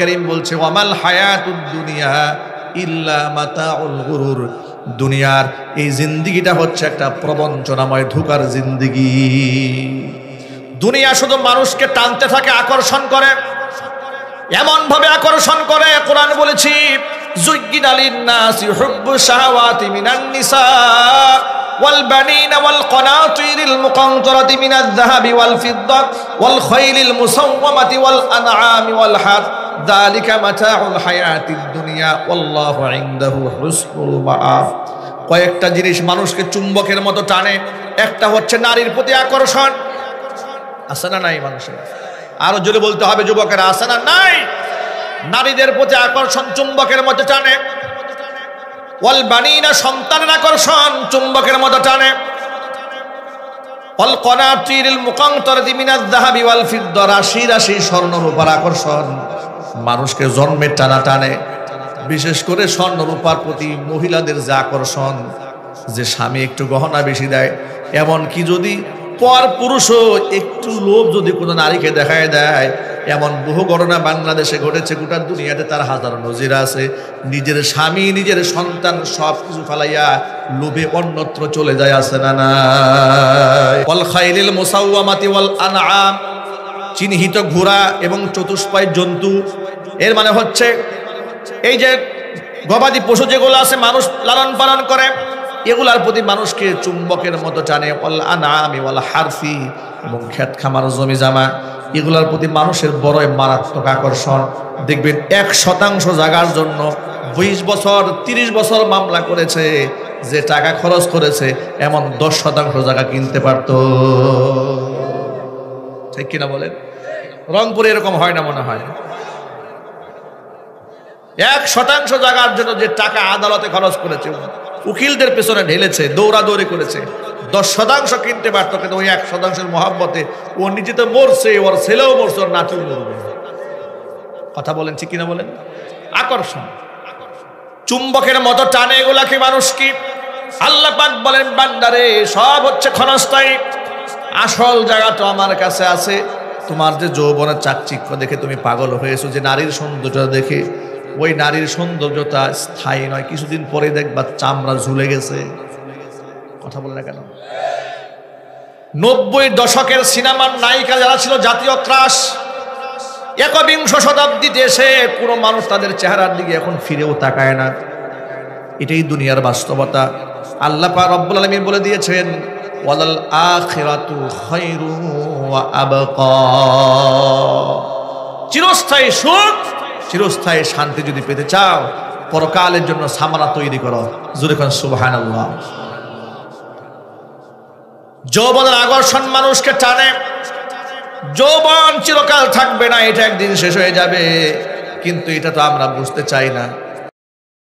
করিম বলছে ওয়ামাল হায়াতুদ দুনিয়া ইল্লা মাতাউল গুরুর। দুনিয়ার এই জিন্দেগিটা হচ্ছে একটা প্রবঞ্চনাময় ধোঁকার জিন্দেগি। দুনিয়া শুধু মানুষকে টানতে থাকে, আকর্ষণ করে, এমন ভাবে আকর্ষণ করে। কোরআন বলেছি যুজ্জিনা লিন-নাসি হুব্বুশ শাহাওয়াতি মিনান নিসা ওয়াল বানিনা ওয়াল কানাতিরিল মুকানতারাতি মিনাজ যাহাবি ওয়াল ফিদ্দা ওয়াল খাইলিল মুসাওওয়ামাতি ওয়াল আনআমি ওয়াল হারথ যালিকা মাতাউল হায়াতিদ দুনিয়া ওয়াল্লাহু ইনদাহু হুসনুল মাআব। কয়েকটা জিনিস মানুষকে চুম্বকের মতো টানে। একটা হচ্ছে নারীর প্রতি আকর্ষণ। আছে না নাই মানুষের? আরো জোরে বলতে হবে যুবকেরা, আছে না নাই? নারীদের প্রতি আকর্ষণ চুম্বকের মতো টানে। ওয়াল বানিনা, সন্তানের আকর্ষণ চুম্বকের মতো টানে। ওয়াল কানাতিরিল মুকানতারাতি মিনাজ যাহাবি ওয়াল ফিদ্দা, রাশি রাশি স্বর্ণ রূপার আকর্ষণ মানুষকে জন্মের টানা টানে। বিশেষ করে স্বর্ণ রূপার প্রতি মহিলাদের যে আকর্ষণ, যে স্বামী একটু গহনা বেশি দেয়, এমন কি যদি পর পুরুষও একটু লোভ যদি কোনো নারীকে দেখায় দেয়, এমন বহু ঘটনা বাংলাদেশে ঘটেছে। গোটা দুনিয়াতে তার হাজারো নজির আছে। নিজের স্বামী, নিজের সন্তান সব কিছু ফালাইয়া লোভে অন্যত্র চলে যায়, আছে না নাই? ওয়াল খাইলিল মুসাওওয়ামাতি ওয়াল আনআম, চিহ্নিত ঘোড়া এবং চতুষ্পায়ী জন্তু। এর মানে হচ্ছে এই যে গবাদি পশু যেগুলো আছে মানুষ লালন পালন করে, এগুলার প্রতি মানুষকে চুম্বকের মতো টানে। ওয়াল আনআমি ওয়াল হারফি, এবং ক্ষেত খামার জমি জামা, এগুলার প্রতি মানুষের বড়ই মারাত্মক আকর্ষণ। দেখবেন 1% জায়গার জন্য 20 বছর 30 বছর মামলা করেছে। যে টাকা খরচ করেছে এমন 10% জায়গা কিনতে পারত। ঠিক কিনা বলেন? রংপুরে এরকম হয় না মনে হয়? 1% জায়গার জন্য যে টাকা আদালতে খরচ করেছে, উকিলদের পেছনে ঢেলেছে, দৌড়াদৌড়ি করেছে, 10% কিনতে পারত। কিন্তু ওই 1%-এর মহাব্বতে ও নিজে তো মরছে, ওর ছেলেও মরছে, ওর নাতিও মরবে। কথা বলেন ঠিক কিনা বলেন? আকর্ষণ চুম্বকের মতো টানে এগুলাকে মানুষ। কি আল্লাহ পাক বলেন, বান্দারে সব হচ্ছে ক্ষণস্থায়ী, আসল জায়গা তো আমার কাছে আছে। তোমার যে যৌবনের চাকচিক্য দেখে তুমি পাগল হয়েছো, যে নারীর সৌন্দর্য দেখে, ওই নারীর সৌন্দর্যতা স্থায়ী নয়। কিছুদিন পরে দেখবা চামড়া ঝুলে গেছে। কথা বলে না কেন? 90 দশকের সিনেমার নায়িকা যারা ছিল জাতীয় ক্রাশ, 21 শতাব্দীতে এসে পুরো মানুষ তাদের চেহারার দিকে এখন ফিরেও তাকায় না। এটাই দুনিয়ার বাস্তবতা। আল্লাহ পাক রব্বুল আলামিন বলে দিয়েছেন, ওয়ালাল আখিরাতু খায়রু ওয়া আবকা। চিরস্থায়ী সুখ, চিরস্থায়ী শান্তি যদি পেতে চাও, পরকালের জন্য সামানা তৈরি করো। জোরে কোন সুবহানাল্লাহ। যৌবনের আকর্ষণ মানুষকে টানে। যৌবন চিরকাল থাকবে না, এটা একদিন শেষ হয়ে যাবে। কিন্তু এটা তো আমরা বুঝতে চাই না।